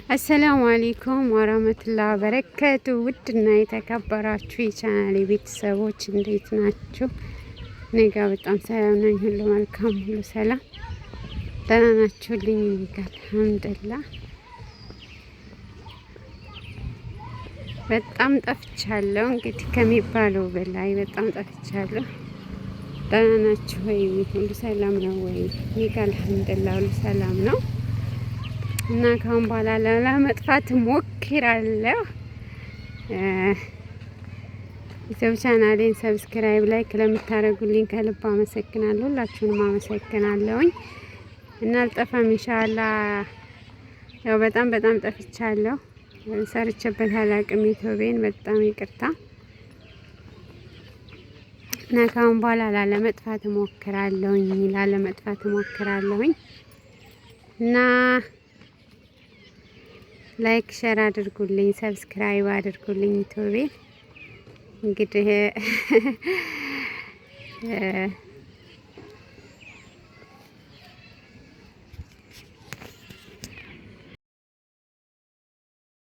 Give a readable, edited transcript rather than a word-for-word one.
አሰላሙ አለይኩም ወራህመቱላሂ ወበረካቱ። ውድና የተከበራችሁ የቻናሌ ቤተሰቦች እንዴት ናችሁ? እኔ ጋር በጣም ሰላም ነኝ። ሁሉ መልካም፣ ሁሉ ሰላም። ደህና ናችሁልኝ? እኔ ጋር አልሐምዱሊላህ። በጣም ጠፍቻለሁ፣ እንግዲህ ከሚባለው በላይ በጣም ጠፍቻለሁ። ደህና ናችሁ ወይ? ሁሉ ሰላም ነው ወይ? እኔ ጋር አልሐምዱሊላህ ሁሉ ሰላም ነው። እና ካሁን በኋላ ለመጥፋት ሞክራለሁ። ዩቲዩብ ቻናሌን ሰብስክራይብ ላይክ ለምታደርጉልኝ ከልብ አመሰግናለሁ። ሁላችሁንም አመሰግናለሁኝ። እና አልጠፋም ኢንሻአላህ። ያው በጣም ጠፍቻለሁ። ሰርቼበት አላቅም ዩቲዩቤን፣ በጣም ይቅርታ። እና ካሁን በኋላ ላለመጥፋት ሞክራለሁኝ እና ላይክ ሼር አድርጉልኝ፣ ሰብስክራይብ አድርጉልኝ ዩቲዩቤን እንግዲህ